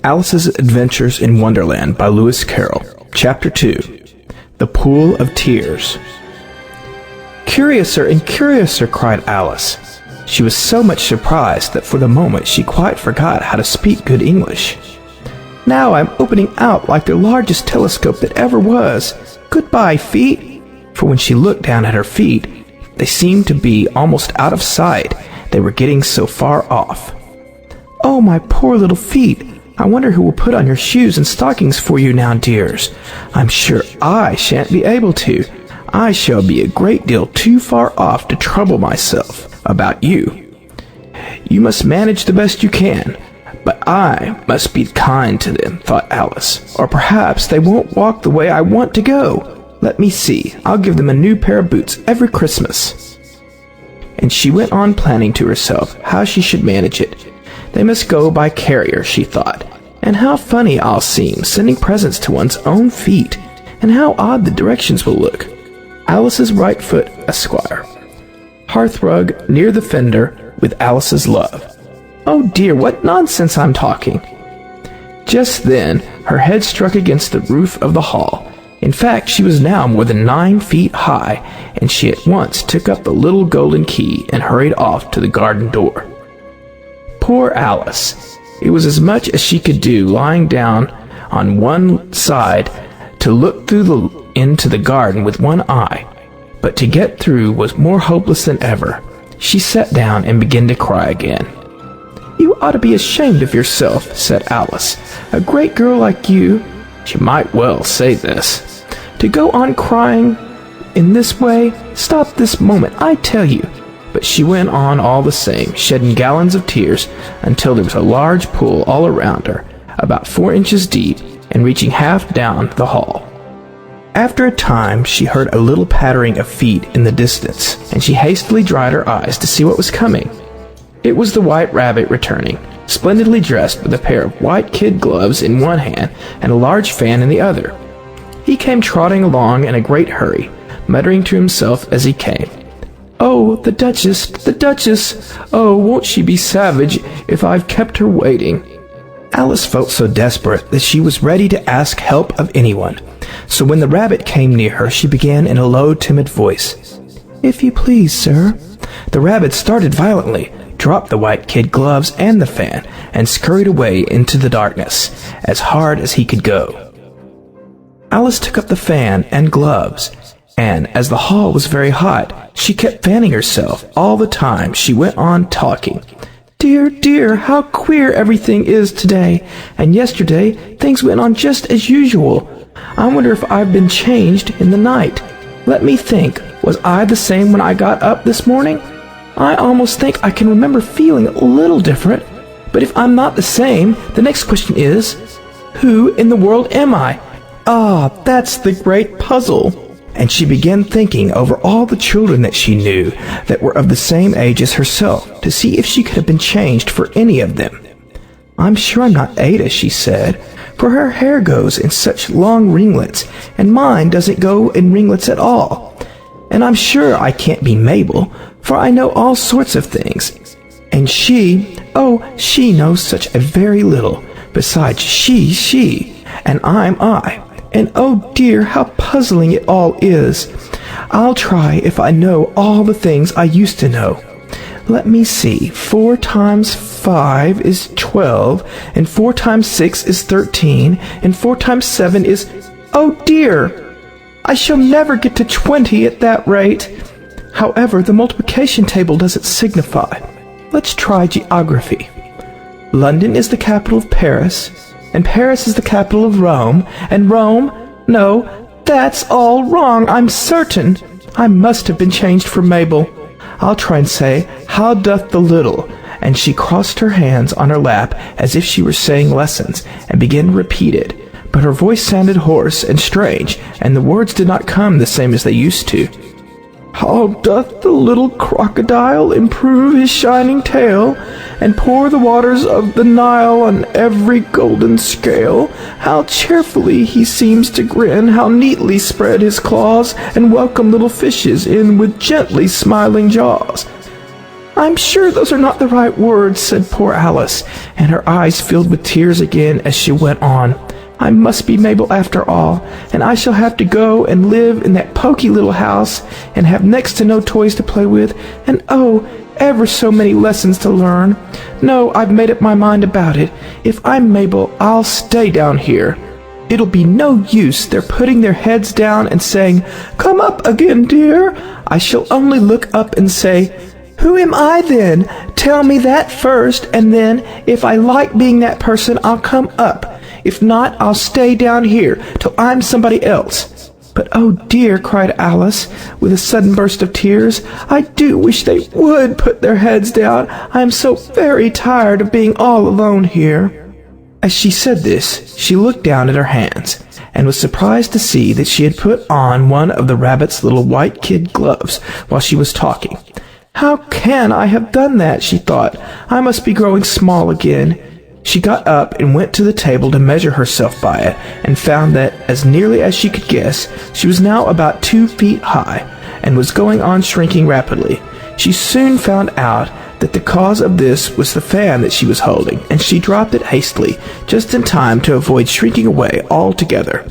Alice's Adventures in Wonderland by Lewis Carroll. Chapter 2. The Pool of Tears. "Curiouser and curiouser," cried Alice. She was so much surprised that for the moment she quite forgot how to speak good English. "Now I'm opening out like the largest telescope that ever was. Goodbye, feet." For when she looked down at her feet, they seemed to be almost out of sight. They were getting so far off. "Oh, my poor little feet. I wonder who will put on your shoes and stockings for you now, dears. I'm sure I shan't be able to. I shall be a great deal too far off to trouble myself about you. You must manage the best you can, but I must be kind to them," thought Alice, "or perhaps they won't walk the way I want to go. Let me see, I'll give them a new pair of boots every Christmas." And she went on planning to herself how she should manage it. They must go by carrier, she thought, and how funny I'll seem sending presents to one's own feet, and how odd the directions will look. Alice's right foot, Esquire. Hearthrug near the fender with Alice's love. Oh dear, what nonsense I'm talking. Just then, her head struck against the roof of the hall. In fact, she was now more than 9 feet high, and she at once took up the little golden key and hurried off to the garden door. Poor Alice! It was as much as she could do lying down on one side to look into the garden with one eye, but to get through was more hopeless than ever. She sat down and began to cry again. "You ought to be ashamed of yourself," said Alice. "A great girl like you," she might well say this, "to go on crying in this way. Stop this moment, I tell you." But she went on all the same, shedding gallons of tears until there was a large pool all around her, about 4 inches deep and reaching half down the hall. After a time, she heard a little pattering of feet in the distance, and she hastily dried her eyes to see what was coming. It was the White Rabbit returning, splendidly dressed with a pair of white kid gloves in one hand and a large fan in the other. He came trotting along in a great hurry, muttering to himself as he came, "Oh, the Duchess, the Duchess! Oh, won't she be savage if I've kept her waiting?" Alice felt so desperate that she was ready to ask help of anyone. So when the rabbit came near her, she began in a low, timid voice, "If you please, sir." The rabbit started violently, dropped the white kid gloves and the fan, and scurried away into the darkness, as hard as he could go. Alice took up the fan and gloves, and as the hall was very hot, she kept fanning herself all the time she went on talking. "Dear, dear, how queer everything is today, and yesterday things went on just as usual. I wonder if I've been changed in the night. Let me think, was I the same when I got up this morning? I almost think I can remember feeling a little different, but if I'm not the same, the next question is, who in the world am I? Ah, that's the great puzzle." And she began thinking over all the children that she knew that were of the same age as herself, to see if she could have been changed for any of them. "I'm sure I'm not Ada," she said, "for her hair goes in such long ringlets, and mine doesn't go in ringlets at all. And I'm sure I can't be Mabel, for I know all sorts of things. And she knows such a very little. Besides, she, and I'm I. And oh dear, how puzzling it all is. I'll try if I know all the things I used to know. Let me see, 4 times 5 is 12, and 4 times 6 is 13, and 4 times 7 is... Oh dear! I shall never get to 20 at that rate. However, the multiplication table doesn't signify. Let's try geography. London is the capital of Paris, and Paris is the capital of Rome, and Rome... No, that's all wrong, I'm certain. I must have been changed for Mabel. I'll try and say, how doth the little... And she crossed her hands on her lap as if she were saying lessons, and began to repeat it. But her voice sounded hoarse and strange, and the words did not come the same as they used to. How doth the little crocodile improve his shining tail, and pour the waters of the Nile on every golden scale? How cheerfully he seems to grin, how neatly spread his claws, and welcome little fishes in with gently smiling jaws. I'm sure those are not the right words, said poor Alice, and her eyes filled with tears again as she went on. I must be Mabel after all, and I shall have to go and live in that poky little house, and have next to no toys to play with, and oh, ever so many lessons to learn. No, I've made up my mind about it. If I'm Mabel, I'll stay down here. It'll be no use their putting their heads down and saying, "Come up again, dear." I shall only look up and say, "Who am I then? Tell me that first, and then, if I like being that person, I'll come up. If not, I'll stay down here till I'm somebody else." "But oh dear," cried Alice, with a sudden burst of tears, "I do wish they would put their heads down. I am so very tired of being all alone here." As she said this, she looked down at her hands, and was surprised to see that she had put on one of the rabbit's little white kid gloves while she was talking. "How can I have done that?" she thought. "I must be growing small again." She got up and went to the table to measure herself by it, and found that, as nearly as she could guess, she was now about 2 feet high, and was going on shrinking rapidly. She soon found out that the cause of this was the fan that she was holding, and she dropped it hastily, just in time to avoid shrinking away altogether.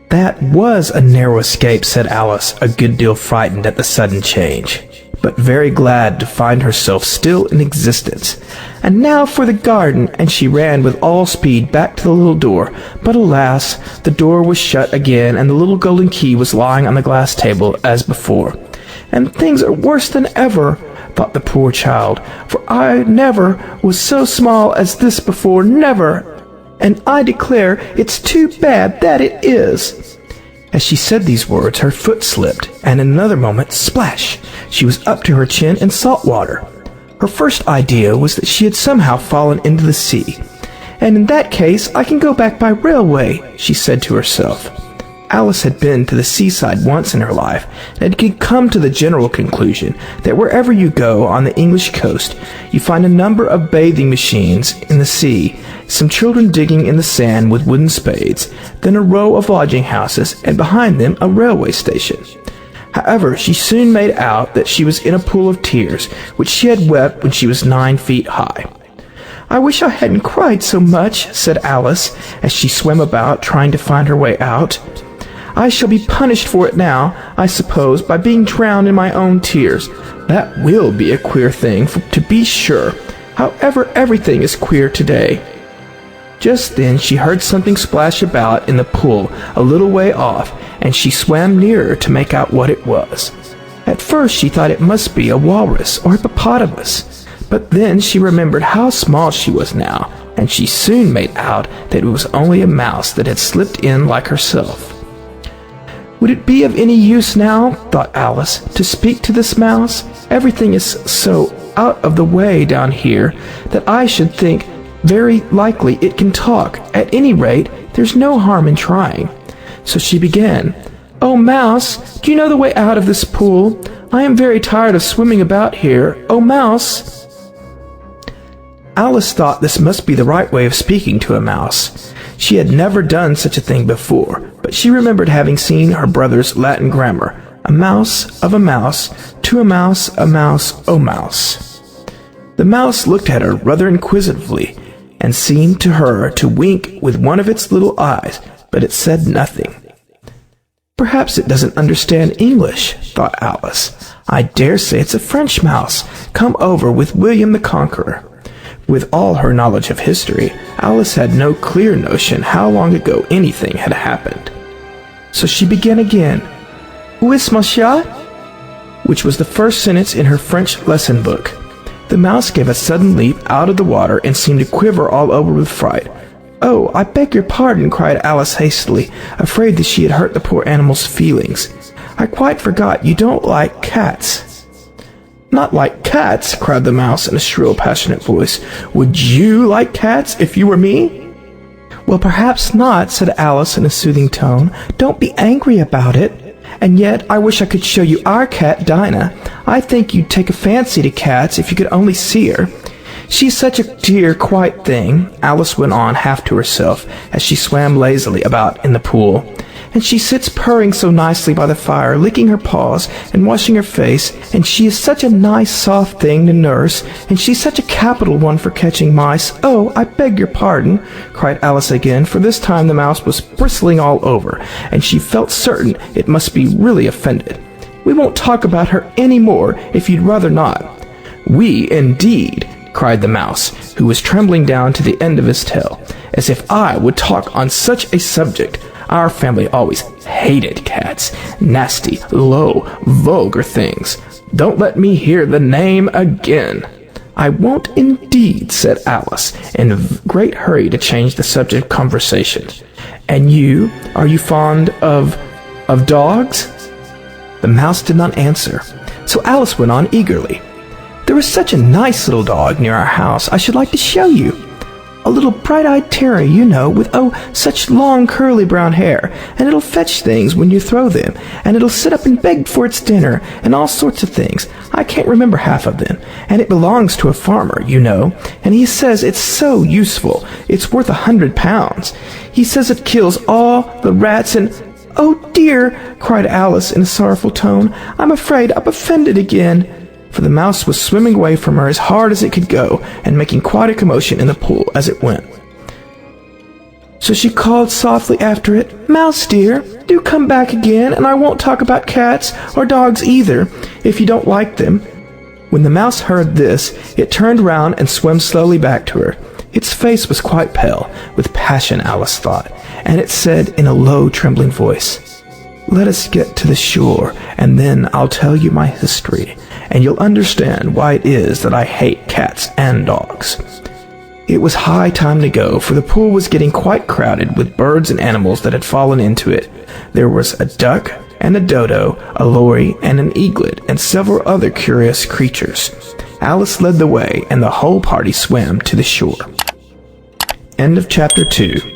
"That was a narrow escape," said Alice, a good deal frightened at the sudden change, but very glad to find herself still in existence. "And now for the garden," and she ran with all speed back to the little door. But alas, the door was shut again, and the little golden key was lying on the glass table as before. "And things are worse than ever," thought the poor child, "for I never was so small as this before, never, and I declare it's too bad that it is." As she said these words, her foot slipped, and in another moment, splash, she was up to her chin in salt water. Her first idea was that she had somehow fallen into the sea. "And in that case, I can go back by railway," she said to herself. Alice had been to the seaside once in her life, and had come to the general conclusion that wherever you go on the English coast, you find a number of bathing machines in the sea, some children digging in the sand with wooden spades, then a row of lodging houses, and behind them a railway station. However, she soon made out that she was in a pool of tears, which she had wept when she was 9 feet high. "I wish I hadn't cried so much," said Alice, as she swam about trying to find her way out. "I shall be punished for it now, I suppose, by being drowned in my own tears. That will be a queer thing, to be sure. However, everything is queer today." Just then she heard something splash about in the pool a little way off, and she swam nearer to make out what it was. At first she thought it must be a walrus or hippopotamus, but then she remembered how small she was now, and she soon made out that it was only a mouse that had slipped in like herself. "Would it be of any use now," thought Alice, "to speak to this mouse? Everything is so out of the way down here that I should think very likely it can talk. At any rate, there's no harm in trying." So she began, "Oh, mouse, do you know the way out of this pool? I am very tired of swimming about here. Oh, mouse." Alice thought this must be the right way of speaking to a mouse. She had never done such a thing before, but she remembered having seen her brother's Latin grammar, "A mouse of a mouse, to a mouse, oh mouse." The mouse looked at her rather inquisitively, and seemed to her to wink with one of its little eyes, but it said nothing. "Perhaps it doesn't understand English," thought Alice. "I dare say it's a French mouse, come over with William the Conqueror." With all her knowledge of history, Alice had no clear notion how long ago anything had happened. So she began again, "Où est mon chat?" which was the first sentence in her French lesson book. The mouse gave a sudden leap out of the water and seemed to quiver all over with fright. "Oh, I beg your pardon," cried Alice hastily, afraid that she had hurt the poor animal's feelings. "I quite forgot you don't like cats." "Not like cats?" cried the mouse in a shrill, passionate voice. "Would you like cats if you were me?" "Well, perhaps not," said Alice in a soothing tone. "Don't be angry about it. And yet, I wish I could show you our cat, Dinah. I think you'd take a fancy to cats if you could only see her. She's such a dear, quiet thing," Alice went on half to herself as she swam lazily about in the pool. and she sits purring so nicely by the fire, licking her paws and washing her face, and she is such a nice soft thing to nurse, and she's such a capital one for catching mice. Oh, I beg your pardon, cried Alice again, for this time the mouse was bristling all over, and she felt certain it must be really offended. We won't talk about her any more, if you'd rather not. We, indeed, cried the mouse, who was trembling down to the end of his tail. As if I would talk on such a subject. Our family always hated cats. Nasty, low, vulgar things. Don't let me hear the name again. I won't indeed, said Alice, in a great hurry to change the subject of conversation. And you, are you fond of dogs? The mouse did not answer, so Alice went on eagerly. There is such a nice little dog near our house I should like to show you. A little bright-eyed terrier, you know, with, such long curly brown hair, and it'll fetch things when you throw them, and it'll sit up and beg for its dinner, and all sorts of things. I can't remember half of them, and it belongs to a farmer, you know, and he says it's so useful, it's worth £100. He says it kills all the rats and... Oh, dear, cried Alice in a sorrowful tone, I'm afraid I've offended again. For the mouse was swimming away from her as hard as it could go, and making quite a commotion in the pool as it went. So she called softly after it, Mouse dear, do come back again, and I won't talk about cats, or dogs either, if you don't like them. When the mouse heard this, it turned round and swam slowly back to her. Its face was quite pale, with passion, Alice thought, and it said in a low, trembling voice, Let us get to the shore, and then I'll tell you my history, and you'll understand why it is that I hate cats and dogs. It was high time to go, for the pool was getting quite crowded with birds and animals that had fallen into it. There was a duck and a dodo, a lory and an eaglet, and several other curious creatures. Alice led the way, and the whole party swam to the shore. End of chapter 2.